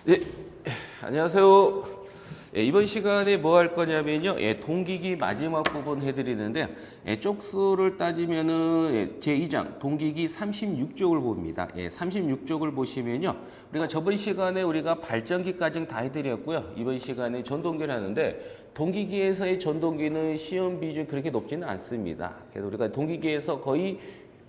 예, 안녕하세요. 예, 이번 시간에 뭐 할 거냐면요. 예, 동기기 마지막 부분 해드리는데, 쪽수를 따지면은 제2장 동기기 36쪽을 봅니다. 36쪽을 보시면요. 우리가 저번 시간에 우리가 발전기까지 다 해드렸고요. 이번 시간에 전동기를 하는데, 동기기에서의 전동기는 시험 비중이 그렇게 높지는 않습니다. 그래서 우리가 동기기에서 거의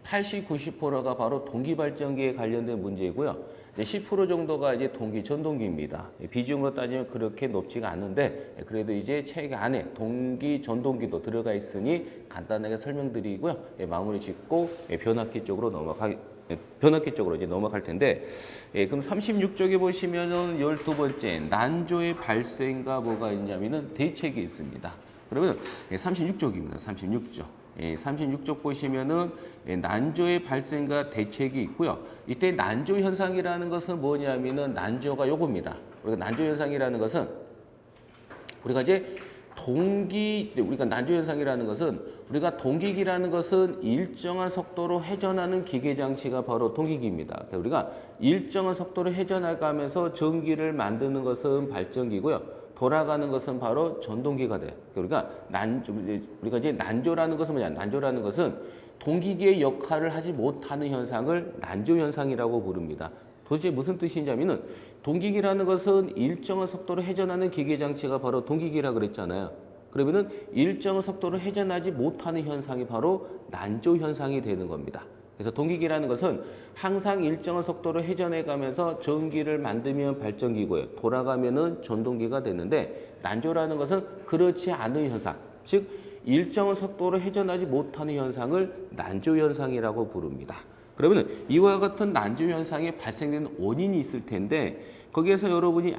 80, 90%가 바로 동기 발전기에 관련된 문제이고요. 10% 정도가 이제 동기 전동기입니다. 비중으로 따지면 그렇게 높지가 않은데 그래도 이제 책 안에 동기 전동기도 들어가 있으니 간단하게 설명드리고요. 마무리 짓고 변압기 쪽으로 변압기 쪽으로 이제 넘어갈 텐데, 그럼 36쪽에 보시면은 12번째 난조의 발생과 뭐가 있냐면은 대책이 있습니다. 그러면 36쪽입니다. 36쪽. 36쪽 보시면은 난조의 발생과 대책이 있고요. 이때 난조 현상이라는 것은 뭐냐면은 난조가 요겁니다. 우리가 난조 현상이라는 것은 우리가 이제 우리가 난조 현상이라는 것은 우리가 동기기라는 것은 일정한 속도로 회전하는 기계 장치가 바로 동기기입니다. 우리가 일정한 속도로 회전해가면서 전기를 만드는 것은 발전기고요. 돌아가는 것은 바로 전동기가 돼. 우리가 이제 난조라는 것은 뭐냐? 난조라는 것은 동기기의 역할을 하지 못하는 현상을 난조 현상이라고 부릅니다. 도대체 무슨 뜻이냐면은 동기기라는 것은 일정한 속도로 회전하는 기계 장치가 바로 동기기라 그랬잖아요. 그러면은 일정한 속도로 회전하지 못하는 현상이 바로 난조 현상이 되는 겁니다. 그래서 동기기라는 것은 항상 일정한 속도로 회전해 가면서 전기를 만들면 발전기고요. 돌아가면은 전동기가 되는데 난조라는 것은 그렇지 않은 현상, 즉 일정한 속도로 회전하지 못하는 현상을 난조 현상이라고 부릅니다. 그러면 이와 같은 난조 현상이 발생되는 원인이 있을 텐데 거기에서 여러분이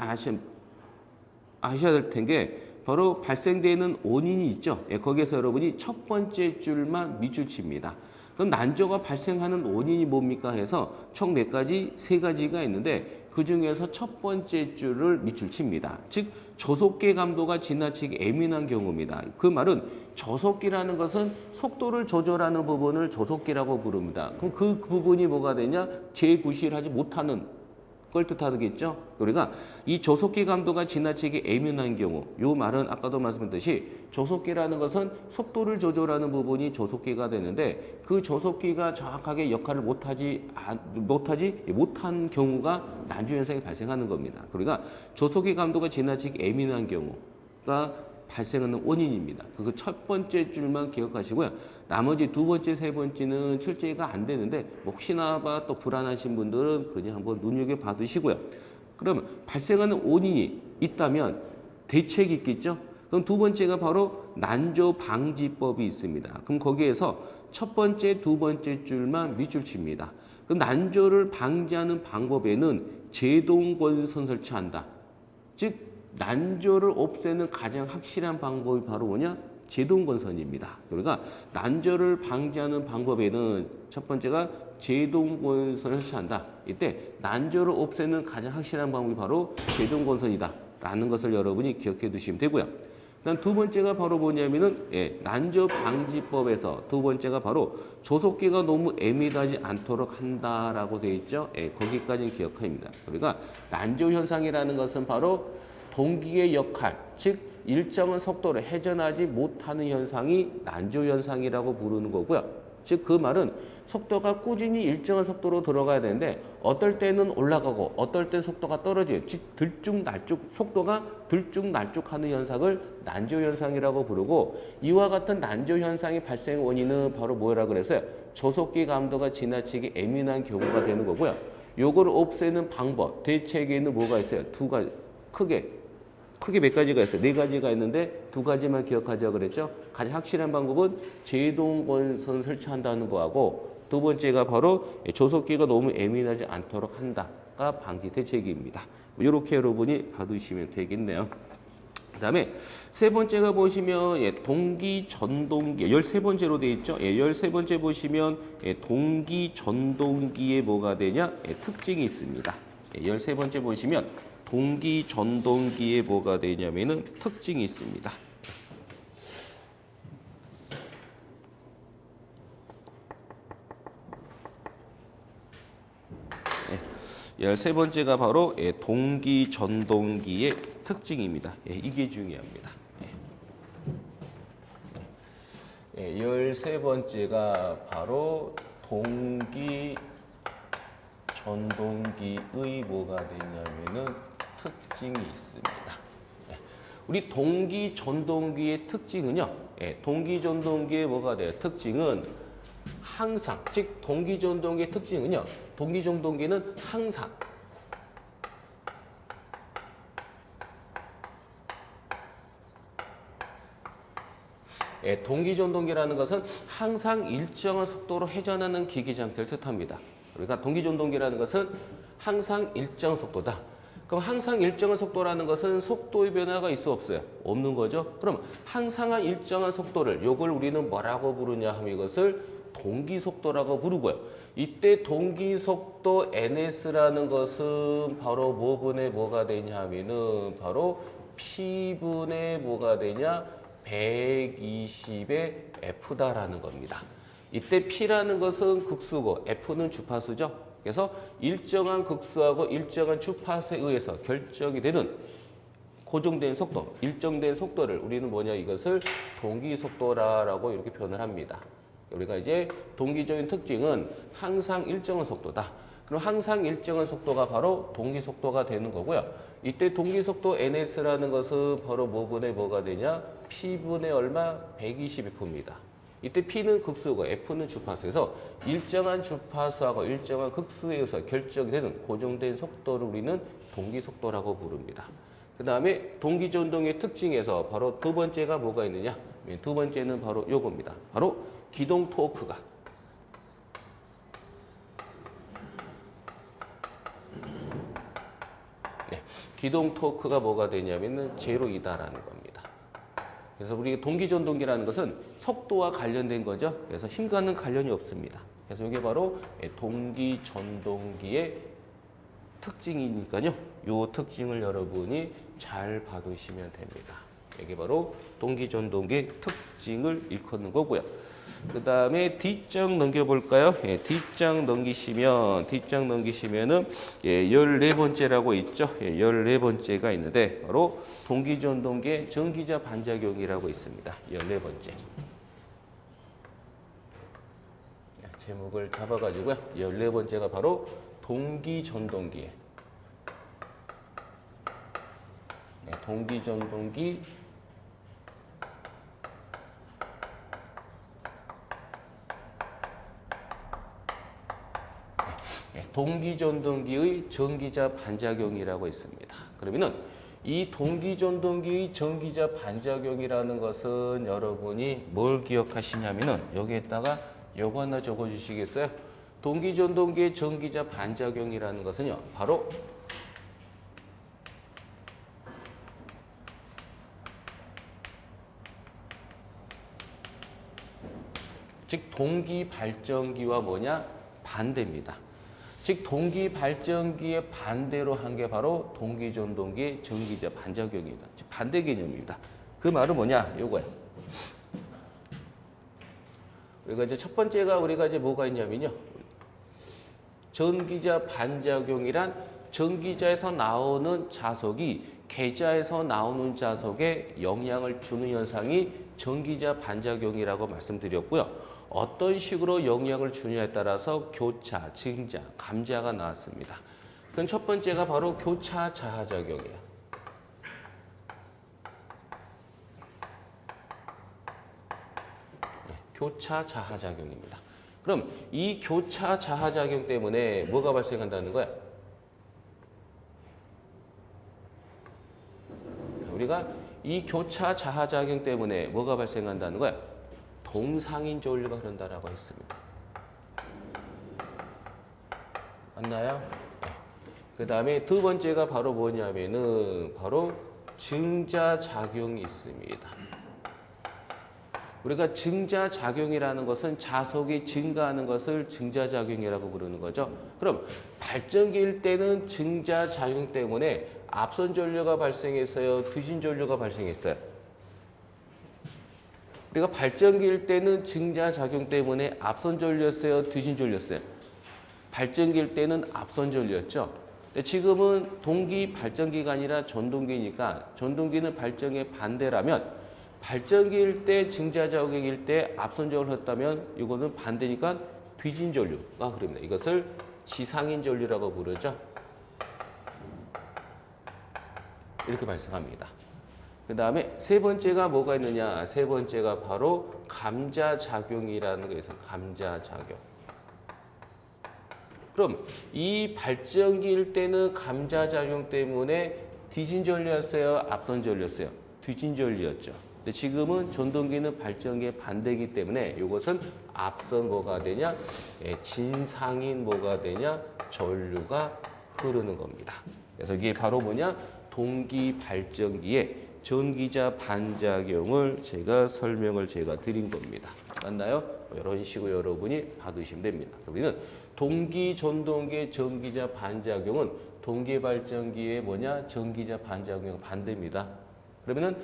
아셔야 될 텐데 바로 발생되는 원인이 있죠. 거기에서 여러분이 첫 번째 줄만 밑줄 칩니다. 그럼 난조가 발생하는 원인이 뭡니까 해서 총 몇 가지? 세 가지가 있는데 그 중에서 첫 번째 줄을 밑줄 칩니다. 즉 저속계 감도가 지나치게 예민한 경우입니다. 그 말은 저속기라는 것은 속도를 조절하는 부분을 저속기라고 부릅니다. 그럼 그 부분이 뭐가 되냐? 재구실하지 못하는 걸 뜻하겠죠. 우리가 이 저속기 감도가 지나치게 예민한 경우, 이 말은 아까도 말씀드렸듯이 저속기라는 것은 속도를 조절하는 부분이 저속기가 되는데 그 저속기가 정확하게 역할을 못한 경우가 난조 현상이 발생하는 겁니다. 그러니까 저속기 감도가 지나치게 예민한 경우가 발생하는 원인입니다. 그 첫 번째 줄만 기억하시고요. 나머지 두 번째, 세 번째는 출제가 안 되는데 혹시나 봐 또 불안하신 분들은 그냥 한번 눈여겨 봐두시고요. 그러면 발생하는 원인이 있다면 대책이 있겠죠? 그럼 두 번째가 바로 난조 방지법이 있습니다. 그럼 거기에서 첫 번째, 두 번째 줄만 밑줄 칩니다. 그럼 난조를 방지하는 방법에는 제동건선 설치한다. 즉 난조를 없애는 가장 확실한 방법이 바로 뭐냐? 제동건선입니다. 그러니까 난조를 방지하는 방법에는 첫 번째가 제동건선을 설치한다. 이때 난조를 없애는 가장 확실한 방법이 바로 제동건선이다. 라는 것을 여러분이 기억해 두시면 되고요. 그다음 두 번째가 바로 뭐냐면은 난조 방지법에서 두 번째가 바로 저속기가 너무 예민하지 않도록 한다라고 되어 있죠. 거기까지는 기억합니다. 그러니까 난조 현상이라는 것은 바로 동기의 역할, 즉 일정한 속도로 회전하지 못하는 현상이 난조 현상이라고 부르는 거고요. 즉 그 말은 속도가 꾸준히 일정한 속도로 들어가야 되는데 어떨 때는 올라가고 어떨 때 속도가 떨어져요. 즉 속도가 들쭉날쭉하는 현상을 난조 현상이라고 부르고 이와 같은 난조 현상의 발생 원인은 바로 뭐라 그랬어요? 저속기 감도가 지나치게 예민한 경우가 되는 거고요. 요거를 없애는 방법, 대책에는 뭐가 있어요? 두 가지. 크게 몇 가지가 있어요. 네 가지가 있는데 두 가지만 기억하자고 그랬죠. 가장 확실한 방법은 제동건선 설치한다는 거하고 두 번째가 바로 저속기가 너무 예민하지 않도록 한다가 방지 대책입니다. 이렇게 여러분이 봐두시면 되겠네요. 그 다음에 세 번째가 보시면 동기 전동기 13번째로 되어 있죠. 13번째 보시면 동기 전동기에 뭐가 되냐? 특징이 있습니다. 13번째 보시면 동기 전동기에 뭐가 되냐면은 특징이 있습니다. 13번째가 바로 동기 전동기의 특징입니다. 이게 중요합니다. 13번째가 바로 동기 전동기의 뭐가 되냐면은 특징이 있습니다. 우리 동기 전동기의 특징은요. 동기 전동기의 뭐가 돼요? 특징은 항상, 즉 동기 전동기의 특징은요. 동기 전동기는 항상 동기 전동기라는 것은 항상 일정한 속도로 회전하는 기계 장치를 뜻합니다. 그러니까 동기 전동기라는 것은 항상 일정 속도다. 그럼 항상 일정한 속도라는 것은 속도의 변화가 있어 없어요? 없는 거죠. 그럼 항상한 일정한 속도를 요걸 우리는 뭐라고 부르냐 하면 이것을 동기 속도라고 부르고요. 이때 동기 속도 ns라는 것은 바로 뭐분의 뭐가 되냐 하면은 바로 p분의 뭐가 되냐 120의 f다라는 겁니다. 이때 p라는 것은 극수고 f는 주파수죠. 그래서 일정한 극수하고 일정한 주파수에 의해서 결정이 되는 고정된 속도, 일정된 속도를 우리는 뭐냐 이것을 동기 속도라고 이렇게 표현을 합니다. 우리가 이제 동기적인 특징은 항상 일정한 속도다. 그럼 항상 일정한 속도가 바로 동기 속도가 되는 거고요. 이때 동기 속도 ns라는 것은 바로 뭐분의 뭐가 되냐? p분의 얼마? 120f입니다. 이때 p는 극수고 f는 주파수에서 일정한 주파수하고 일정한 극수에 의해서 결정이 되는 고정된 속도를 우리는 동기 속도라고 부릅니다. 그 다음에 동기 전동의 특징에서 바로 두 번째가 뭐가 있느냐? 두 번째는 바로 요겁니다. 바로 기동 토크가 기동 토크가 뭐가 되냐면은 제로이다라는 겁니다. 그래서 우리 동기 전동기라는 것은 속도와 관련된 거죠. 그래서 힘과는 관련이 없습니다. 그래서 이게 바로 동기 전동기의 특징이니까요. 이 특징을 여러분이 잘 봐두시면 됩니다. 이게 바로 동기 전동기의 특징을 일컫는 거고요. 그 다음에 D장 넘겨볼까요? D장 넘기시면은 14번째라고 있죠. 14번째가 있는데 바로 동기전동기의 전기자 반작용이라고 있습니다. 14번째. 제목을 잡아가지고요. 14번째가 바로 동기전동기의 동기전동기 동기전동기의 전기자 반작용이라고 있습니다. 그러면은 이 동기전동기의 전기자 반작용이라는 것은 여러분이 뭘 기억하시냐면은 여기에다가 요거 하나 적어 주시겠어요? 동기전동기의 전기자 반작용이라는 것은요. 바로 즉 동기 발전기와 뭐냐? 반대입니다. 즉 동기 발전기의 반대로 한 게 바로 동기 전동기의 전기자 반작용입니다. 즉 반대 개념입니다. 그 말은 뭐냐? 요거예요. 우리가 이제 첫 번째가 우리가 이제 뭐가 있냐면요. 전기자 반작용이란 전기자에서 나오는 자석이 계자에서 나오는 자석에 영향을 주는 현상이 전기자 반작용이라고 말씀드렸고요. 어떤 식으로 영향을 주냐에 따라서 교차, 증자, 감자가 나왔습니다. 그럼 첫 번째가 바로 교차 자하작용이에요. 교차 자하작용입니다. 그럼 이 교차 자하작용 때문에 뭐가 발생한다는 거야? 우리가 이 교차 자하작용 때문에 뭐가 발생한다는 거야? 동상인 전류가 흐른다라고 했습니다. 맞나요? 네. 그 다음에 두 번째가 바로 뭐냐면은 바로 증자작용이 있습니다. 우리가 증자작용이라는 것은 자석이 증가하는 것을 증자작용이라고 부르는 거죠. 그럼 발전기일 때는 증자작용 때문에 앞선 전류가 발생했어요? 뒤진 전류가 발생했어요? 우리가 발전기일 때는 증자작용 때문에 앞선 전류였어요? 뒤진 전류였어요? 발전기일 때는 앞선 전류였죠. 근데 지금은 동기 발전기가 아니라 전동기니까 전동기는 발전의 반대라면 발전기일 때 증자자극일 때 앞선적을 했다면 이거는 반대니까 뒤진 전류가 흐릅니다. 이것을 지상인 전류라고 부르죠. 이렇게 발생합니다. 그 다음에 세 번째가 뭐가 있느냐? 세 번째가 바로 감자작용이라는 게 있어요. 감자작용. 그럼 이 발전기일 때는 감자작용 때문에 뒤진 전류였어요? 앞선 전류였어요? 뒤진 전류였죠. 근데 지금은 전동기는 발전기의 반대이기 때문에 이것은 앞선 뭐가 되냐? 진상인 뭐가 되냐? 전류가 흐르는 겁니다. 그래서 이게 바로 뭐냐? 동기 발전기의 전기자 반작용을 제가 설명을 드린 겁니다. 맞나요? 이런 식으로 여러분이 받으시면 됩니다. 우리는 동기 전동기의 전기자 반작용은 동기 발전기의 뭐냐? 전기자 반작용 반대입니다. 그러면은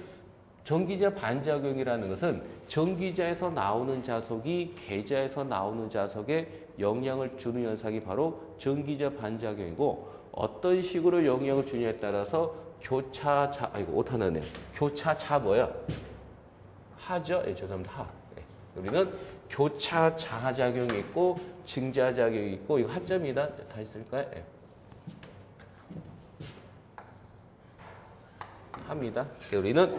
전기자 반작용이라는 것은 전기자에서 나오는 자석이 계자에서 나오는 자석에 영향을 주는 현상이 바로 전기자 반작용이고 어떤 식으로 영향을 주냐에 따라서 교차자, 아이고, 오타나네요. 교차차 뭐야? 하죠? 예, 죄송합니다. 하. 예. 우리는 교차자작용이 있고, 증자작용이 있고, 이거 하점이다. 다시 쓸까요? 예. 합니다. 우리는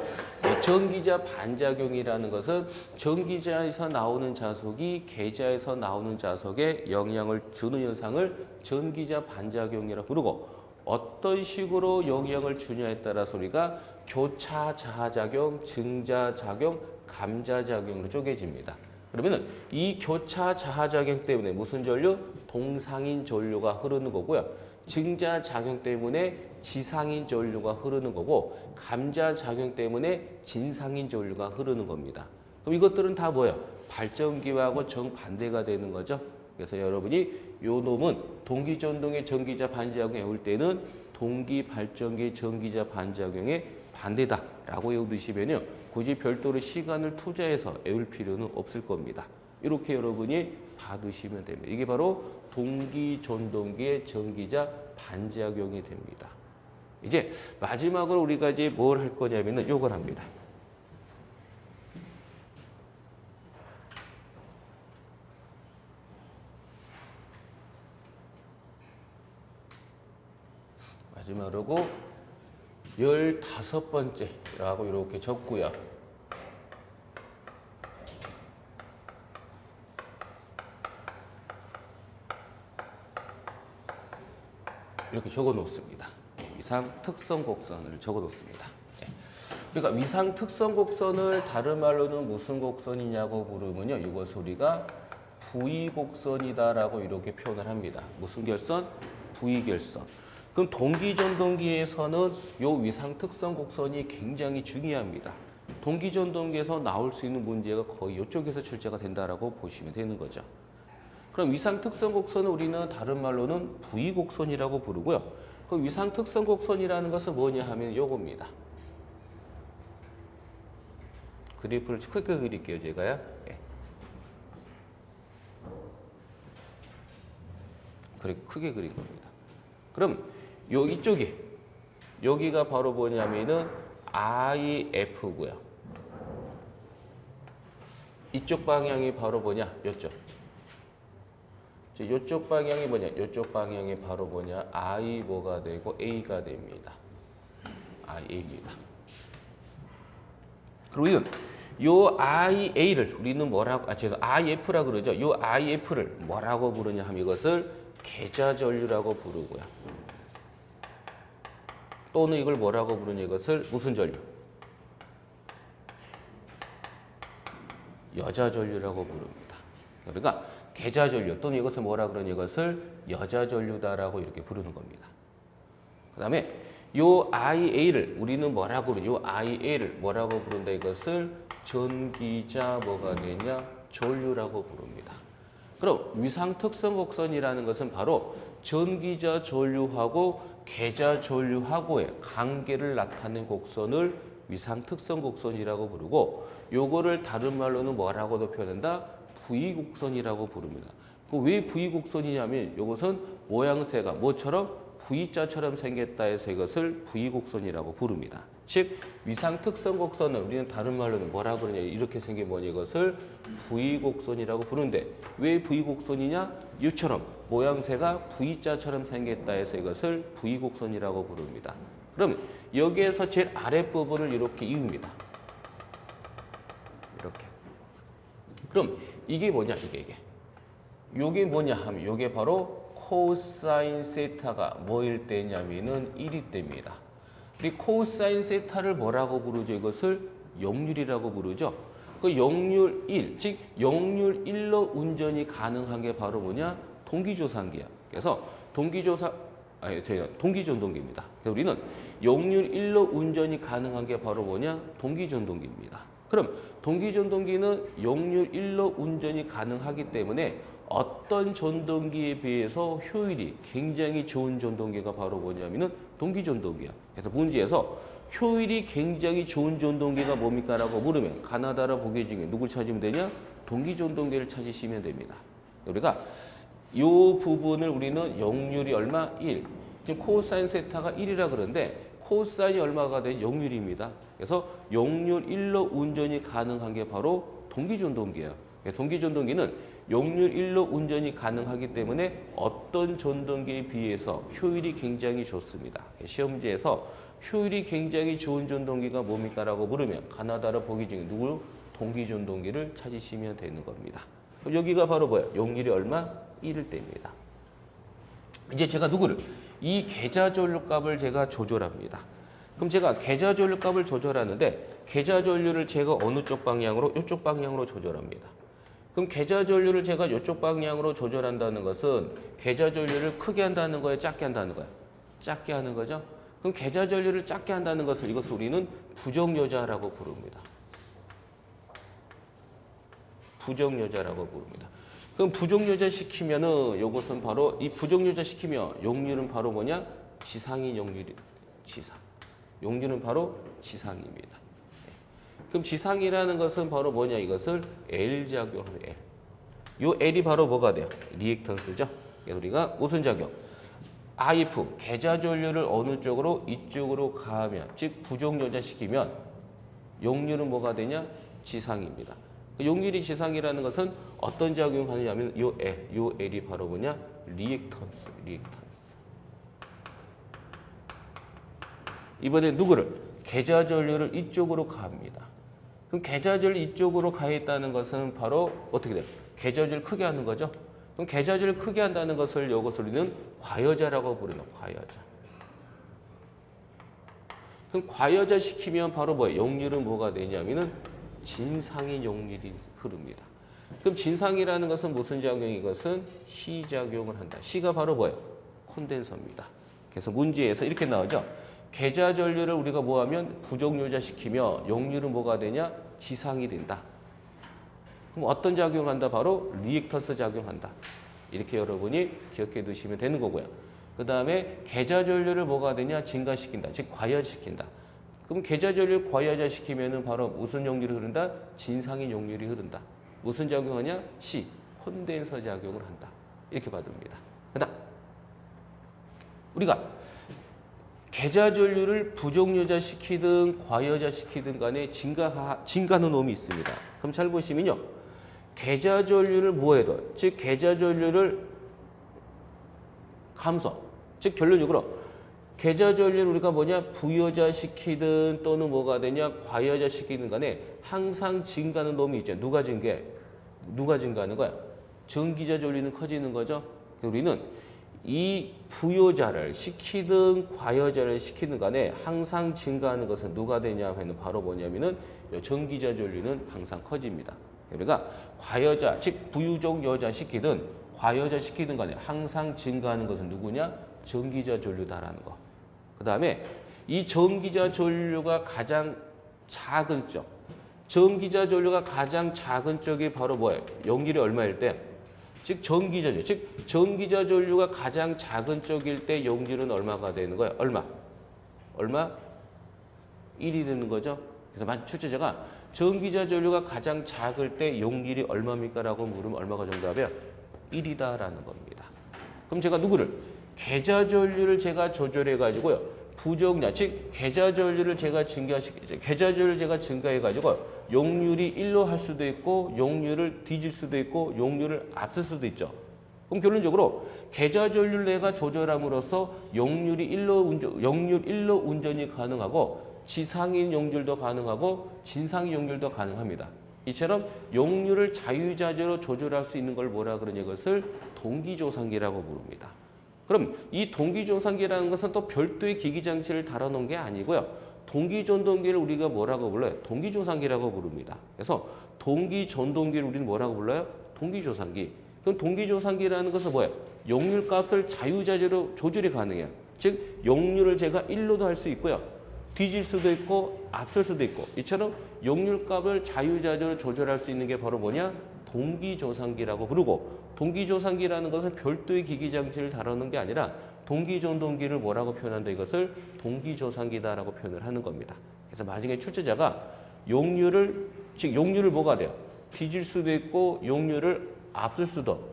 전기자 반작용이라는 것은 전기자에서 나오는 자석이 계자에서 나오는 자석에 영향을 주는 현상을 전기자 반작용이라고 부르고 어떤 식으로 영향을 주냐에 따라서 우리가 교차 자작용, 증자작용, 감자작용으로 쪼개집니다. 그러면은 이 교차 자작용 때문에 무슨 전류? 동상인 전류가 흐르는 거고요. 증자작용 때문에 지상인 전류가 흐르는 거고 감자작용 때문에 진상인 전류가 흐르는 겁니다. 그럼 이것들은 다 뭐예요? 발전기하고 정반대가 되는 거죠. 그래서 여러분이 요 놈은 동기전동의 전기자 반작용 외울 때는 동기 발전기 전기자 반작용의 반대다라고 외우시면요. 굳이 별도로 시간을 투자해서 외울 필요는 없을 겁니다. 이렇게 여러분이 봐두시면 됩니다. 이게 바로 동기 전동기의 전기자 반작용이 됩니다. 이제 마지막으로 우리가 이제 뭘 할 거냐면은 요걸 합니다. 마지막으로 15번째라고 이렇게 적고요. 이렇게 적어 놓습니다. 위상 특성 곡선을 적어 놓습니다. 그러니까 위상 특성 곡선을 다른 말로는 무슨 곡선이냐고 물으면요. 이것을 우리가 V 곡선이다라고 이렇게 표현을 합니다. 무슨 결선? V 결선. 그럼 동기전동기에서는 이 위상 특성 곡선이 굉장히 중요합니다. 동기전동기에서 나올 수 있는 문제가 거의 이쪽에서 출제가 된다라고 보시면 되는 거죠. 그럼 위상 특성 곡선은 우리는 다른 말로는 V 곡선이라고 부르고요. 그 위상 특성 곡선이라는 것은 뭐냐 하면 요겁니다. 그래프를 크게 그릴게요, 제가요. 네. 그렇게 크게 그린 겁니다. 그럼 이쪽이 여기가 바로 뭐냐면은 IF고요. 이쪽 방향이 바로 뭐냐? 요쪽. 이쪽 방향이 뭐냐? 이쪽 방향이 바로 뭐냐? I 뭐가 되고 A가 됩니다. IA입니다. 그리고 요 IA를 우리는 뭐라고 IF라고 그러죠. 요 IF를 뭐라고 부르냐 하면 이것을 계좌전류라고 부르고요. 또는 이걸 뭐라고 부르냐 이것을 무슨 전류? 여자전류라고 부릅니다. 그러니까 계좌전류 또는 이것을 뭐라 그러냐 이것을 여자전류다라고 이렇게 부르는 겁니다. 그 다음에 요 IA를 우리는 뭐라고 부르냐 요 IA를 뭐라고 부른다 이것을 전기자 뭐가 되냐 전류라고 부릅니다. 그럼 위상 특성 곡선이라는 것은 바로 전기자 전류하고 계좌 전류하고의 관계를 나타낸 곡선을 위상 특성 곡선이라고 부르고 요거를 다른 말로는 뭐라고도 표현한다? V 곡선이라고 부릅니다. 왜 V 곡선이냐면 이것은 모양새가 뭐처럼 V자처럼 생겼다 해서 이것을 V곡선이라고 부릅니다. 즉 위상 특성 곡선은 우리는 다른 말로는 뭐라 그러냐, 이렇게 생긴 뭐냐, 이것을 V곡선이라고 부르는데 왜 V곡선이냐, 이처럼 모양새가 V자처럼 생겼다 해서 이것을 V곡선이라고 부릅니다. 그럼 여기에서 제일 아랫부분을 이렇게 이읍니다. 이렇게. 그럼 이게 뭐냐, 이게. 요게 뭐냐 하면 요게 바로 코사인 세타가 뭐일 때냐면은 1일 때입니다. 우리 코사인 세타를 뭐라고 부르죠? 이것을 역률이라고 부르죠. 그 역률 1, 즉 역률 1로 운전이 가능한 게 바로 뭐냐? 동기조상기야. 그래서 동기전동기입니다. 그래서 우리는 역률 1로 운전이 가능한 게 바로 뭐냐? 동기전동기입니다. 그럼 동기전동기는 역률 1로 운전이 가능하기 때문에 어떤 전동기에 비해서 효율이 굉장히 좋은 전동기가 바로 뭐냐면은 동기전동기야. 그래서 문제에서 효율이 굉장히 좋은 전동기가 뭡니까? 라고 물으면 가나다라 보기 중에 누굴 찾으면 되냐? 동기전동기를 찾으시면 됩니다. 우리가 이 부분을 우리는 역률이 얼마? 1. 지금 코사인 세타가 1이라 그러는데 코사인이 얼마가 된? 역률입니다. 그래서 역률 1로 운전이 가능한 게 바로 동기전동기예요. 동기전동기는 역률 1로 운전이 가능하기 때문에 어떤 전동기에 비해서 효율이 굉장히 좋습니다. 시험지에서 효율이 굉장히 좋은 전동기가 뭡니까? 라고 물으면 가나다라 보기 중에 누구? 동기전동기를 찾으시면 되는 겁니다. 그럼 여기가 바로 뭐예요? 역률이 얼마? 1일 때입니다. 이제 제가 누구를? 이 계좌전류값을 제가 조절합니다. 그럼 제가 계좌전류값을 조절하는데 계좌전류를 제가 어느 쪽 방향으로? 이쪽 방향으로 조절합니다. 그럼 계좌전류를 제가 이쪽 방향으로 조절한다는 것은 계좌전류를 크게 한다는 거예요? 작게 한다는 거예요? 작게 하는 거죠? 그럼 계좌전류를 작게 한다는 것을 이것을 우리는 부정여자라고 부릅니다. 부정여자라고 부릅니다. 그럼 부정여자 시키면은 이것은 바로 이 부정여자 시키면 역률은 바로 뭐냐? 지상인 역률이 지상. 역률은 바로 지상입니다. 그럼 지상이라는 것은 바로 뭐냐? 이것을 L 작용하는 L. 요 L이 바로 뭐가 돼요? 리액턴스죠. 그래서 우리가 무슨 작용? IF 계좌전류를 어느 쪽으로? 이쪽으로 가하면, 즉 부정여자 시키면 역률은 뭐가 되냐? 지상입니다. 역률이 지상이라는 것은 어떤 작용을 하느냐면 요 L이 바로 뭐냐? 리액턴스. 이번에 누구를? 계좌전류를 이쪽으로 가합니다. 그럼 계좌전류 이쪽으로 가 있다는 것은 바로 어떻게 돼요? 계좌전류 크게 하는 거죠. 그럼 계좌전류 크게 한다는 것을 이것을 우리는 과여자라고 부르는 과여자. 그럼 과여자 시키면 바로 뭐예요? 역률은 뭐가 되냐면은 진상인 역률이 흐릅니다. 그럼 진상이라는 것은 무슨 작용이? 이것은 시작용을 한다. 시가 바로 뭐예요? 콘덴서입니다. 그래서 문제에서 이렇게 나오죠. 계좌전류를 우리가 뭐하면 부정여자 시키며 역률은 뭐가 되냐? 지상이 된다. 그럼 어떤 작용을 한다? 바로 리액턴스 작용한다. 이렇게 여러분이 기억해 두시면 되는 거고요. 그 다음에 계좌전류를 뭐가 되냐? 증가시킨다. 즉 과여시킨다. 그럼 계좌전류를 과여자 시키면은 바로 무슨 역률이 흐른다? 진상인 역률이 흐른다. 무슨 작용하냐? 시, 콘덴서 작용을 한다. 이렇게 받습니다. 그다음 우리가 계좌전류를 부정여자 시키든 과여자 시키든 간에 증가하는 놈이 있습니다. 그럼 잘 보시면요. 계좌전류를 뭐해도, 즉 계좌전류를 감소, 즉 결론적으로 계좌전류를 우리가 뭐냐? 부여자 시키든 또는 뭐가 되냐? 과여자 시키든 간에 항상 증가하는 놈이 있죠. 누가 증가하는 거야? 전기자 전류는 커지는 거죠. 우리는 이 부여자를 시키든 과여자를 시키든 간에 항상 증가하는 것은 누가 되냐 하면 바로 뭐냐면은 전기자 전류는 항상 커집니다. 우리가 과여자, 즉 부유적 여자 시키든 과여자 시키든 간에 항상 증가하는 것은 누구냐? 전기자 전류다라는 거. 그 다음에 이 전기자 전류가 가장 작은 쪽, 전기자 전류가 가장 작은 쪽이 바로 뭐예요? 역률이 얼마일 때? 즉 전기자죠. 즉 전기자 전류가 가장 작은 쪽일 때 역률은 얼마가 되는 거예요? 얼마? 1이 되는 거죠. 그래서 만약 출제자가 전기자 전류가 가장 작을 때 역률이 얼마입니까? 라고 물으면 얼마가 정답이에요? 1이다라는 겁니다. 그럼 제가 누구를? 계좌 전류를 제가 조절해 가지고요. 부정량, 즉 계좌 전류를 제가 증가해 가지고 용률이 1로 할 수도 있고 용률을 뒤질 수도 있고 용률을 앞설 수도 있죠. 그럼 결론적으로 계좌 전류를 내가 조절함으로써 용률 1로 운전이 가능하고 지상인 용률도 가능하고 진상인 용률도 가능합니다. 이처럼 용률을 자유자재로 조절할 수 있는 걸 뭐라 그러냐, 이것을 동기조상기라고 부릅니다. 그럼 이 동기조상기라는 것은 또 별도의 기기장치를 달아놓은 게 아니고요. 동기전동기를 우리가 뭐라고 불러요? 동기조상기라고 부릅니다. 그래서 동기전동기를 우리는 뭐라고 불러요? 동기조상기. 그럼 동기조상기라는 것은 뭐예요? 용률값을 자유자재로 조절이 가능해요. 즉 용률을 제가 1로도 할 수 있고요. 뒤질 수도 있고 앞설 수도 있고, 이처럼 용률값을 자유자재로 조절할 수 있는 게 바로 뭐냐? 동기조상기라고 부르고, 동기조상기라는 것은 별도의 기기장치를 다루는 게 아니라 동기전동기를 뭐라고 표현한다? 이것을 동기조상기다라고 표현을 하는 겁니다. 그래서 만약에 출제자가 용률을 뭐가 돼요? 뒤질 수도 있고 용률을 앞설 수도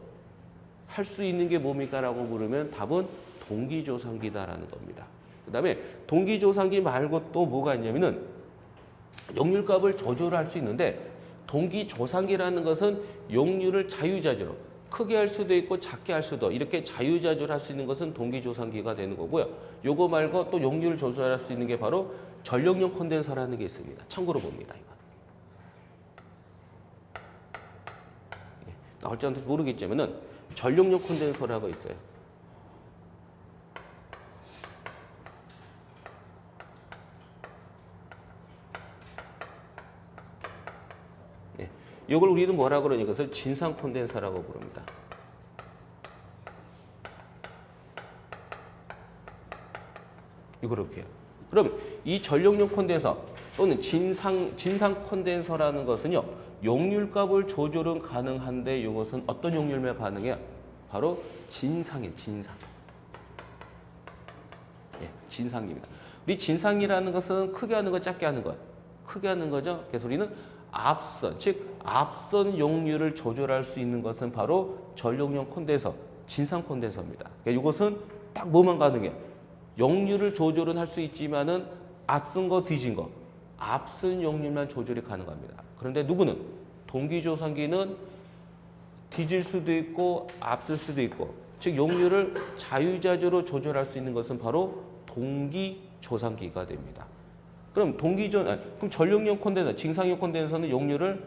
할 수 있는 게 뭡니까? 라고 물으면 답은 동기조상기다라는 겁니다. 그 다음에 동기조상기 말고 또 뭐가 있냐면은 용률값을 조절할 수 있는데, 동기조상기라는 것은 용률을 자유자재로 크게 할 수도 있고 작게 할 수도, 이렇게 자유자재로 할 수 있는 것은 동기조상기가 되는 거고요. 요거 말고 또 용률을 조절할 수 있는 게 바로 전력용 콘덴서라는 게 있습니다. 참고로 봅니다. 이거. 나올지 안 나올지 모르겠지만은 전력용 콘덴서라고 있어요. 이걸 우리는 뭐라고 그러냐, 이것을 진상 콘덴서라고 부릅니다. 이렇게 해요. 그럼 이 전력용 콘덴서 또는 진상 콘덴서라는 것은요, 용률값을 조절은 가능한데 이것은 어떤 용률만 가능해요? 바로 진상이에요. 진상. 예, 진상입니다. 우리 진상이라는 것은 크게 하는 거, 작게 하는 거, 크게 하는 거죠. 그래서 우리는 앞선 용률을 조절할 수 있는 것은 바로 전력용 콘덴서, 진상 콘덴서입니다. 그러니까 이것은 딱 뭐만 가능해요? 용률을 조절은 할 수 있지만은 앞선 거, 뒤진 거, 앞선 용률만 조절이 가능합니다. 그런데 누구는? 동기조상기는 뒤질 수도 있고 앞설 수도 있고, 즉 용률을 자유자재로 조절할 수 있는 것은 바로 동기조상기가 됩니다. 그럼 그럼 전력용 콘덴서, 진상용 콘덴서는 용률을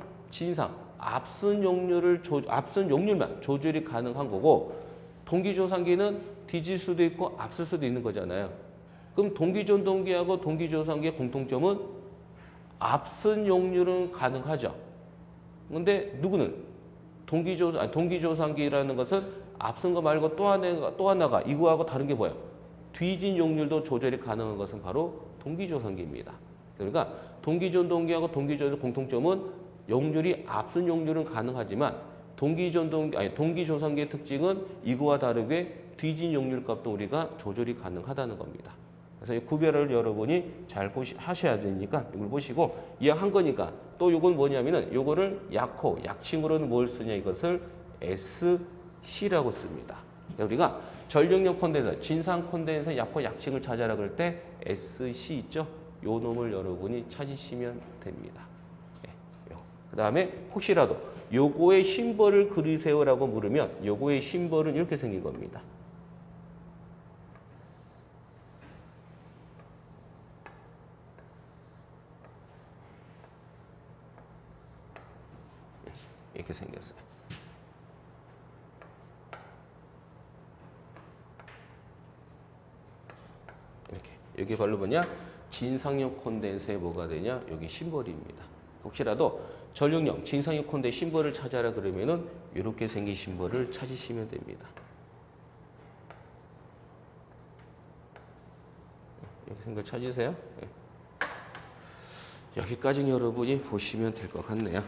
앞선 용률만 조절이 가능한 거고, 동기조상기는 뒤질 수도 있고 앞설 수도 있는 거잖아요. 그럼 동기전동기하고 동기조상기의 공통점은 앞선 용률은 가능하죠. 근데 누구는? 동기조상기라는 것은 앞선 거 말고 또 하나가 이거하고 다른 게 뭐예요? 뒤진 용률도 조절이 가능한 것은 바로 동기조상기입니다. 그러니까 동기전동기하고 동기조상기 공통점은 용률이 앞선 용률은 가능하지만 동기조상기의 특징은 이거와 다르게 뒤진 용률 값도 우리가 조절이 가능하다는 겁니다. 그래서 이 구별을 여러분이 잘 하셔야 되니까 이걸 보시고 이해한 거니까, 또 이건 뭐냐면은 요거를 약칭으로는 뭘 쓰냐, 이것을 SC라고 씁니다. 우리가 전력용 콘덴서, 진상 콘덴서 약칭을 찾아라 그럴 때 SC 있죠? 요 놈을 여러분이 찾으시면 됩니다. 그 다음에 혹시라도 요거의 심벌을 그리세요라고 물으면 요거의 심벌은 이렇게 생긴 겁니다. 이렇게 생겼어요. 이렇게. 여기 바로 뭐냐? 진상용 콘덴서에 뭐가 되냐? 여기 심벌입니다. 혹시라도 전력용, 진상용 콘덴서 심벌을 찾아라 그러면은 이렇게 생긴 심벌을 찾으시면 됩니다. 이렇게 생긴 걸 찾으세요. 네. 여기까지는 여러분이 보시면 될 것 같네요.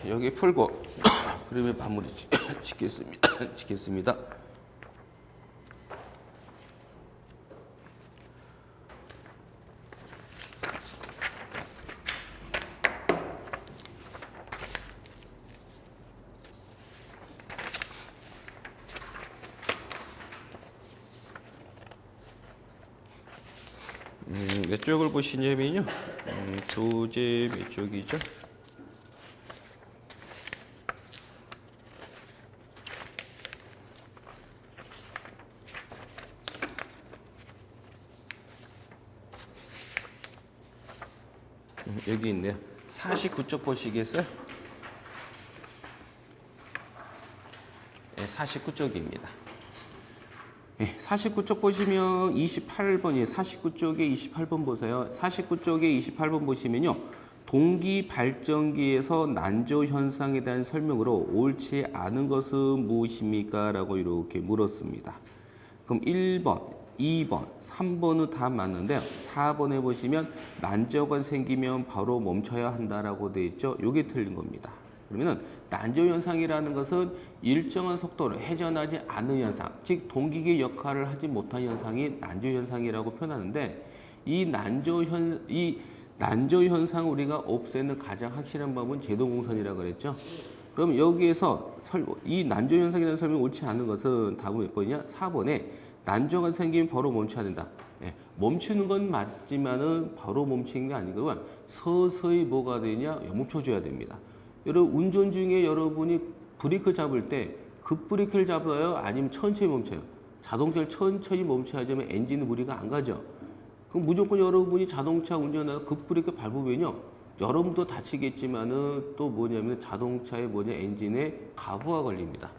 여기 풀고 그러면 마무리 짓겠습니다. 몇 쪽을 보시냐면요. 교재 몇 쪽이죠? 여기 있네요. 49쪽 보시겠어요? 네, 49쪽입니다. 네, 49쪽 보시면 28번이에요. 49쪽에 28번 보세요. 49쪽에 28번 보시면요. 동기 발전기에서 난조 현상에 대한 설명으로 옳지 않은 것은 무엇입니까? 라고 이렇게 물었습니다. 그럼 1번, 2번, 3번은 다 맞는데요. 4번에 보시면 난조가 생기면 바로 멈춰야 한다라고 되어 있죠. 이게 틀린 겁니다. 그러면은 난조 현상이라는 것은 일정한 속도로 회전하지 않는 현상, 즉 동기계 역할을 하지 못한 현상이 난조 현상이라고 표현하는데 이 난조 현상 우리가 없애는 가장 확실한 방법은 제동공선이라고 그랬죠. 그럼 여기에서 이 난조 현상에 대한 설명이 옳지 않은 것은 답은 몇 번이냐? 4번에 난조가 생기면 바로 멈춰야 된다. 예, 멈추는 건 맞지만은 바로 멈추는 게 아니고 서서히 뭐가 되냐? 멈춰줘야 됩니다. 여러분 운전 중에 여러분이 브레이크 잡을 때 급브레이크를 잡아요? 아니면 천천히 멈춰요? 자동차를 천천히 멈춰야지만 엔진은 무리가 안 가죠. 그럼 무조건 여러분이 자동차 운전하다 급브레이크 밟으면요. 여러분도 다치겠지만은 또 뭐냐면 자동차의 엔진에 가부가 걸립니다.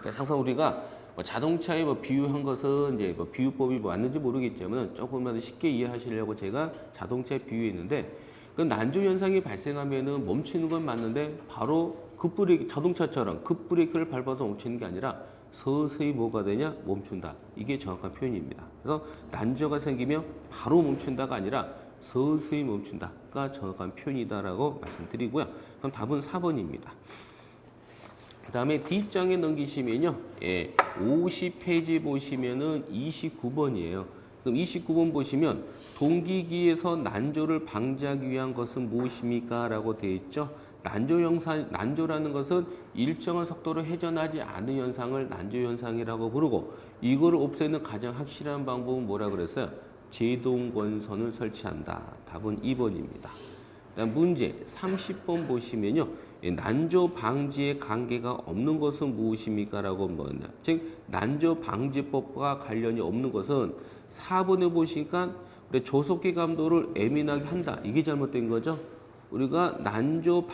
그래서 항상 우리가 자동차에 비유한 것은 이제 비유법이 맞는지 모르겠지만 조금만 더 쉽게 이해하시려고 제가 자동차에 비유했는데 그 난조 현상이 발생하면은 멈추는 건 맞는데 바로 급브레이크 자동차처럼 급브레이크를 밟아서 멈추는 게 아니라 서서히 뭐가 되냐 멈춘다. 이게 정확한 표현입니다. 그래서 난조가 생기면 바로 멈춘다가 아니라 서서히 멈춘다가 정확한 표현이다라고 말씀드리고요. 그럼 답은 4번입니다. 그 다음에 D장에 넘기시면요. 50페이지 보시면은 29번이에요. 그럼 29번 보시면 동기기에서 난조를 방지하기 위한 것은 무엇입니까? 라고 되어 있죠. 난조라는 것은 일정한 속도로 회전하지 않는 현상을 난조 현상이라고 부르고 이거를 없애는 가장 확실한 방법은 뭐라 그랬어요? 제동건선을 설치한다. 답은 2번입니다. 그다음 문제 30번 보시면요. 난조 방지에 관계가 없는 것은 무엇입니까? 라고 뭐냐. 즉 난조 방지법과 관련이 없는 것은 4번에 보시니까 우리 조속기 감도를 예민하게 한다. 이게 잘못된 거죠. 우리가 난조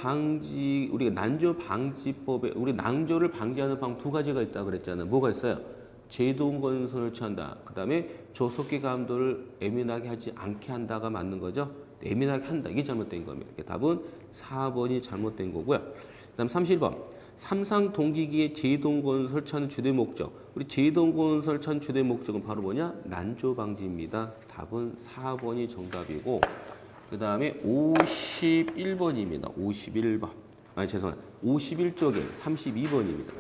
방지법에 우리 난조를 방지하는 방법 두 가지가 있다 그랬잖아요. 뭐가 있어요? 제동건선을 취한다. 그다음에 조속기 감도를 예민하게 하지 않게 한다가 맞는 거죠. 예민하게 한다. 이게 잘못된 겁니다. 답은 4번이 잘못된 거고요. 그다음 31번. 삼상 동기기의 제동건 설치하는 주된 목적. 우리 제동건 설치하는 주된 목적은 바로 뭐냐? 난조 방지입니다. 답은 4번이 정답이고 그 다음에 51번입니다. 51번. 죄송합니다. 51쪽에 32번입니다.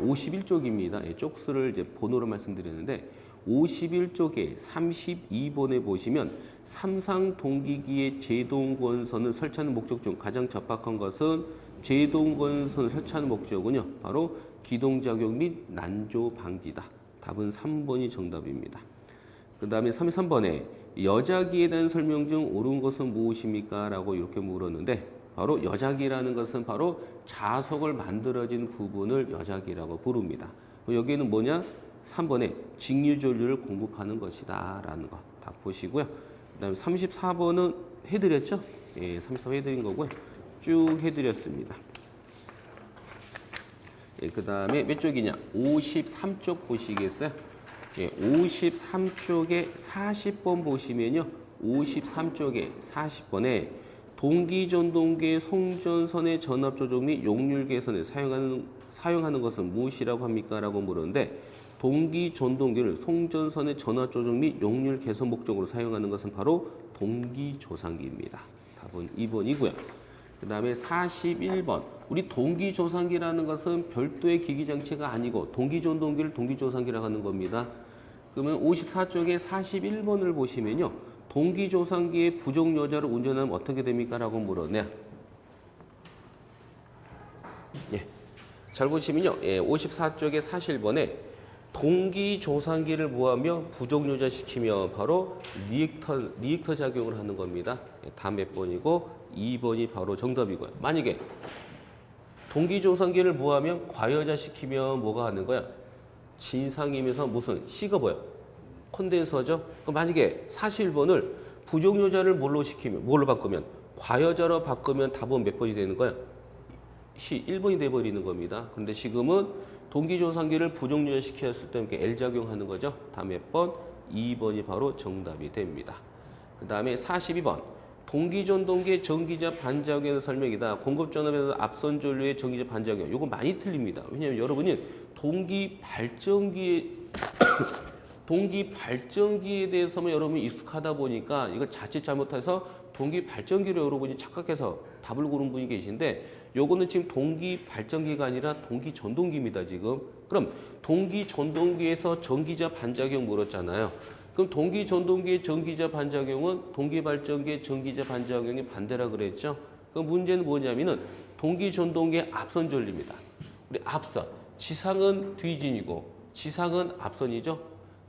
51쪽입니다. 쪽수를 이제 번호로 말씀드렸는데 51쪽에 32번에 보시면 삼상 동기기의 제동건선을 설치하는 목적 중 가장 적합한 것은 제동건선을 설치하는 목적은요. 바로 기동작용 및 난조 방지다. 답은 3번이 정답입니다. 그 다음에 33번에 여자기에 대한 설명 중 옳은 것은 무엇입니까? 라고 이렇게 물었는데 바로 여자기라는 것은 바로 자석을 만들어진 부분을 여자기라고 부릅니다. 여기에는 뭐냐? 3번에 직류전류를 공급하는 것이다 라는 거 다 보시고요. 그 다음에 34번은 해드렸죠? 34번 해드린 거고요. 쭉 해드렸습니다. 그 다음에 몇 쪽이냐? 53쪽 보시겠어요? 53쪽에 40번 보시면요. 53쪽에 40번에 동기전동계 송전선의 전압조정 및 용률 개선에 사용하는 것은 무엇이라고 합니까? 라고 물었는데 동기전동계를 송전선의 전압조정 및 용률 개선 목적으로 사용하는 것은 바로 동기조상기입니다. 답은 2번이고요. 그 다음에 41번. 우리 동기조상기라는 것은 별도의 기기장치가 아니고 동기전동기를 동기조상기라고 하는 겁니다. 그러면 54쪽에 41번을 보시면요. 동기조상기의 부족여자를 운전하면 어떻게 됩니까? 라고 물었네. 예. 잘 보시면요. 예, 54쪽에 41번에 동기조상기를 뭐하며 부족여자 시키며 바로 리액터 작용을 하는 겁니다. 예, 다 몇 번이고 2번이 바로 정답이고요. 만약에 동기조상기를 뭐하면 과여자 시키면 뭐가 하는 거야? 진상이면서 무슨 C가 뭐야? 콘덴서죠? 그럼 만약에 41번을 부족여자를 뭘로 시키면, 뭘로 바꾸면? 과여자로 바꾸면 답은 몇 번이 되는 거야? C, 1번이 돼버리는 겁니다. 근데 지금은 동기조상기를 부족여자 시켰을 때 이렇게 L작용하는 거죠. 다음 몇 번? 2번이 바로 정답이 됩니다. 그 다음에 42번. 동기전동기의 전기자 반작용의 설명이다. 공급전압에서 앞선 전류의 전기자 반작용. 이거 많이 틀립니다. 왜냐하면 여러분이 동기 발전기에 대해서만 여러분이 익숙하다 보니까 이걸 자칫 잘못해서 동기 발전기로 여러분이 착각해서 답을 고른 분이 계신데 요거는 지금 동기 발전기가 아니라 동기 전동기입니다, 지금. 그럼 동기 전동기에서 전기자 반작용 물었잖아요. 그럼 동기 전동기의 전기자 반작용은 동기 발전기의 전기자 반작용의 반대라 그랬죠. 그 문제는 뭐냐면은 동기 전동기의 앞선 전류입니다. 우리 앞선. 지상은 뒤진이고 지상은 앞선이죠.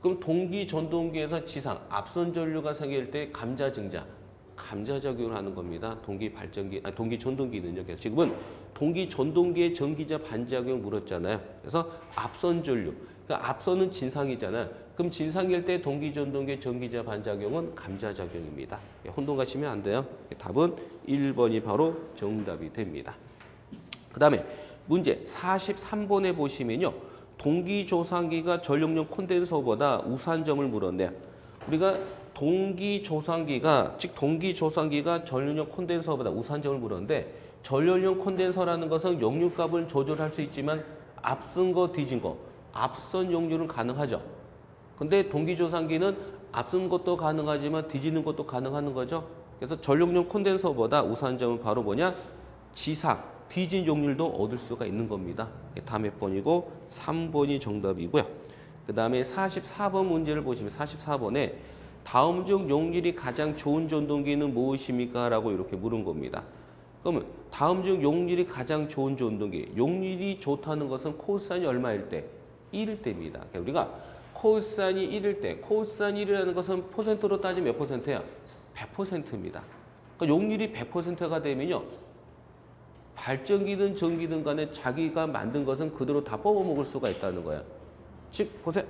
그럼 동기 전동기에서 지상 앞선 전류가 생길 때 감자 증자 감자작용을 하는 겁니다. 동기 발전기, 동기 전동기는요. 그래서 지금은 동기 전동기의 전기자 반작용 물었잖아요. 그래서 앞선 전류, 그러니까 앞선은 진상이잖아요. 그럼 진상일 때 동기 전동기의 전기자 반작용은 감자작용입니다. 혼동 가시면 안 돼요. 답은 1번이 바로 정답이 됩니다. 그 다음에 문제 43번에 보시면요. 동기조상기가 전력용 콘덴서보다 우수한 점을 물었네요. 우리가 동기조상기가 전력용 콘덴서보다 우수한 점을 물었는데 전력용 콘덴서라는 것은 역류값을 조절할 수 있지만 앞선 거 뒤진 거 앞선 역류는 가능하죠. 근데 동기조상기는 앞선 것도 가능하지만 뒤지는 것도 가능한 거죠. 그래서 전력용 콘덴서보다 우수한 점은 바로 뭐냐? 지상, 뒤진 역률도 얻을 수가 있는 겁니다. 다 몇 번이고 3번이 정답이고요. 그 다음에 44번 문제를 보시면 44번에 다음 중 역률이 가장 좋은 전동기는 무엇입니까? 라고 이렇게 물은 겁니다. 그러면 다음 중 역률이 가장 좋은 전동기. 역률이 좋다는 것은 코사인이 얼마일 때? 1일 때입니다. 그러니까 우리가 코사인이 1일 때, 코사인 1이라는 것은 퍼센트로 따지면 몇 퍼센트야? 100%입니다. 그러니까 역률이 100%가 되면요. 발전기든 전기든 간에 자기가 만든 것은 그대로 다 뽑아먹을 수가 있다는 거야. 즉, 보세요.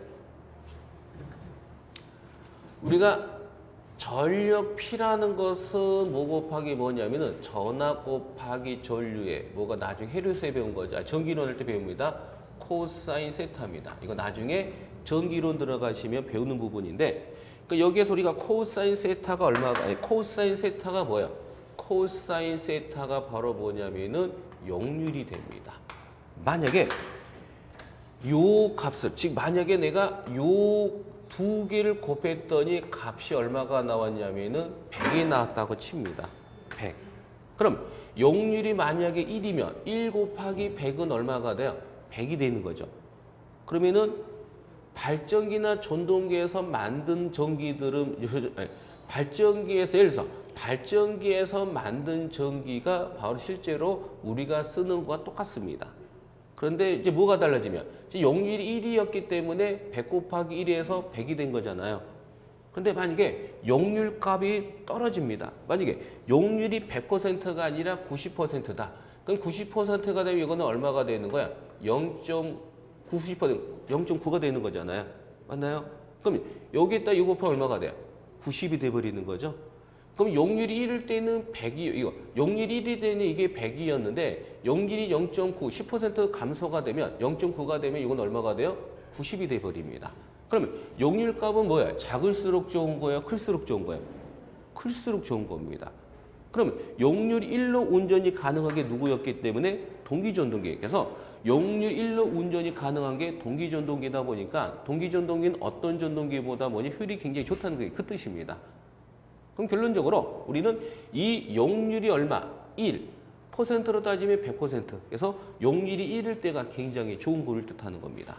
우리가 전력 P라는 것은 뭐 곱하기 뭐냐면은 전하 곱하기 전류에 뭐가 나중에 해류수에 배운 거죠. 전기론 할 때 배웁니다. 코사인 세타입니다. 이거 나중에 전기론 들어가시면 배우는 부분인데 그러니까 여기에서 우리가 코사인 세타가 얼마가 아니 코사인 세타가 뭐야? 코사인 세타가 바로 뭐냐면은 역률이 됩니다. 만약에 요 값을 즉 만약에 내가 요 두 개를 곱했더니 값이 얼마가 나왔냐면은 100이 나왔다고 칩니다. 100. 그럼 역률이 만약에 1이면 1 곱하기 100은 얼마가 돼요? 100이 되는 거죠. 그러면은 발전기나 전동기에서 만든 전기들은 발전기에서 예를 들어서 발전기에서 만든 전기가 바로 실제로 우리가 쓰는 것과 똑같습니다. 그런데 이제 뭐가 달라지면 역률이 1이었기 때문에 100 곱하기 1에서 100이 된 거잖아요. 그런데 만약에 역률 값이 떨어집니다. 만약에 역률이 100%가 아니라 90%다. 그럼 90%가 되면 이거는 얼마가 되는 거야? 0.9가 되는 거잖아요. 맞나요? 그럼 여기에다 이거 곱하면 얼마가 돼요? 90이 돼버리는 거죠. 그럼 역률이 1일 때는 100이 이거 역률이 1일 때는 이게 100이었는데 역률이 0.9, 10% 감소가 되면 0.9가 되면 이건 얼마가 돼요? 90이 돼 버립니다. 그러면 역률 값은 뭐야? 작을수록 좋은 거예요? 클수록 좋은 거예요? 클수록 좋은 겁니다. 그러면 역률 1로 운전이 가능한 게 누구였기 때문에 동기전동기. 그래서 역률 1로 운전이 가능한 게 동기전동기다 보니까 동기전동기는 어떤 전동기보다 뭐니 효율이 굉장히 좋다는 게 그 뜻입니다. 그럼 결론적으로 우리는 이 역률이 얼마? 1. 퍼센트로 따지면 100%. 그래서 용률이 1일 때가 굉장히 좋은 거를 뜻하는 겁니다.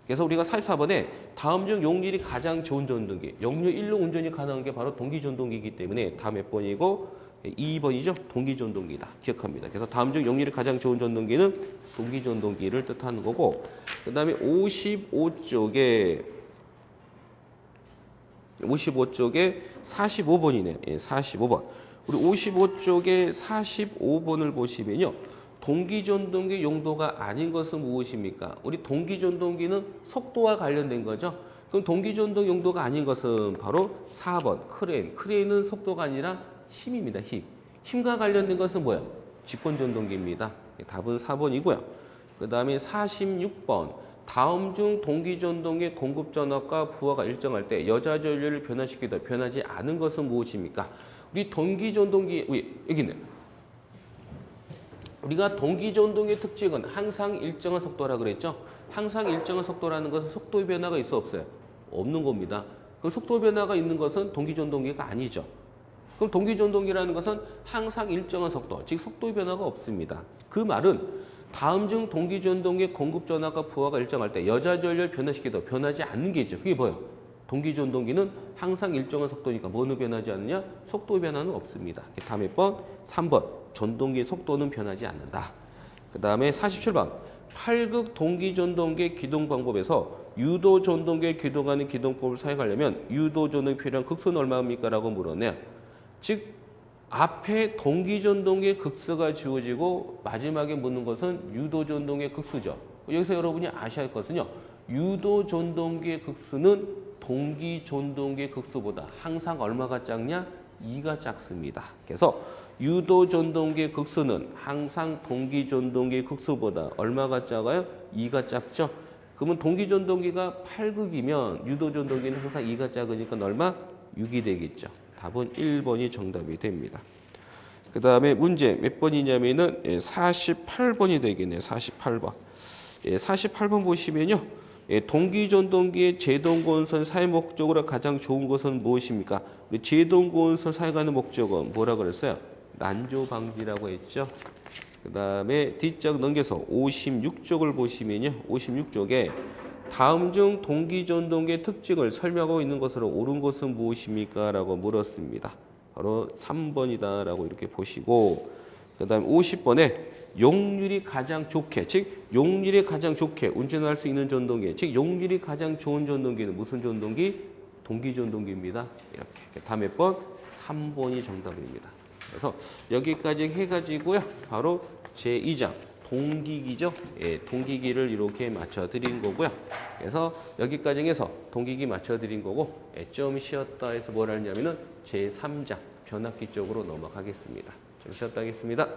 그래서 우리가 44번에 다음 중 용률이 가장 좋은 전동기, 역류 1로 운전이 가능한 게 바로 동기전동기이기 때문에 다 몇 번이고 2번이죠. 동기전동기다. 기억합니다. 그래서 다음 중 용률이 가장 좋은 전동기는 동기전동기를 뜻하는 거고, 그 다음에 55쪽에 45번이네요. 예, 45번. 우리 55쪽에 45번을 보시면요. 동기전동기 용도가 아닌 것은 무엇입니까? 우리 동기전동기는 속도와 관련된 거죠. 그럼 동기전동 용도가 아닌 것은 바로 4번 크레인. 크레인은 속도가 아니라 힘입니다. 힘. 힘과 관련된 것은 뭐야? 직권전동기입니다. 답은 4번이고요. 그 다음에 46번. 다음 중 동기전동의 공급전압과 부하가 일정할 때 여자 전류를 변화시키다 변하지 않은 것은 무엇입니까? 우리 동기전동기, 여기 있네. 우리가 동기전동의 특징은 항상 일정한 속도라 그랬죠? 항상 일정한 속도라는 것은 속도의 변화가 있어 없어요? 없는 겁니다. 그럼 속도 변화가 있는 것은 동기전동기가 아니죠. 그럼 동기전동기라는 것은 항상 일정한 속도, 즉 속도의 변화가 없습니다. 그 말은 다음 중 동기전동의 공급전압과 부하가 일정할 때 여자 전류를 변화시키도 변하지 않는 게 있죠. 그게 뭐예요? 동기전동기는 항상 일정한 속도니까 뭐는 변하지 않느냐? 속도의 변화는 없습니다. 다음 몇 번? 3번. 전동기의 속도는 변하지 않는다. 그 다음에 47번. 8극 동기전동기의 기동 방법에서 유도전동기에 기동하는 기동법을 사용하려면 유도전동이 필요한 극수는 얼마입니까? 라고 물었네요. 즉 앞에 동기전동기의 극수가 주어지고 마지막에 묻는 것은 유도전동기의 극수죠. 여기서 여러분이 아셔야 할 것은요. 유도전동기의 극수는 동기전동기의 극수보다 항상 얼마가 작냐? 2가 작습니다. 그래서 유도전동기의 극수는 항상 동기전동기의 극수보다 얼마가 작아요? 2가 작죠? 그러면 동기전동기가 8극이면 유도전동기는 항상 2가 작으니까 얼마? 6이 되겠죠. 답은 1번이 정답이 됩니다. 그 다음에 문제 몇 번이냐면은 48번이 되겠네요. 48번. 48번 보시면요. 동기전동기의 제동고온선 사용 목적으로 가장 좋은 것은 무엇입니까? 우리 제동고온선 사용하는 목적은 뭐라 그랬어요? 난조 방지라고 했죠. 그 다음에 뒷장 넘겨서 56쪽을 보시면요. 56쪽에 다음 중 동기전동기의 특징을 설명하고 있는 것으로 옳은 것은 무엇입니까? 라고 물었습니다. 바로 3번이다 라고 이렇게 보시고, 그 다음에 50번에 용률이 가장 좋게, 즉 용률이 가장 좋게 운전할 수 있는 전동기, 즉 용률이 가장 좋은 전동기는 무슨 전동기? 동기전동기입니다. 이렇게 다음 몇 번? 3번이 정답입니다. 그래서 여기까지 해가지고요. 바로 제2장 동기기죠. 예, 동기기를 이렇게 맞춰드린 거고요. 그래서 여기까지 해서 동기기 맞춰드린 거고, 좀 쉬었다 해서 뭘 하냐면은 제3장 변압기 쪽으로 넘어가겠습니다. 좀 쉬었다 하겠습니다.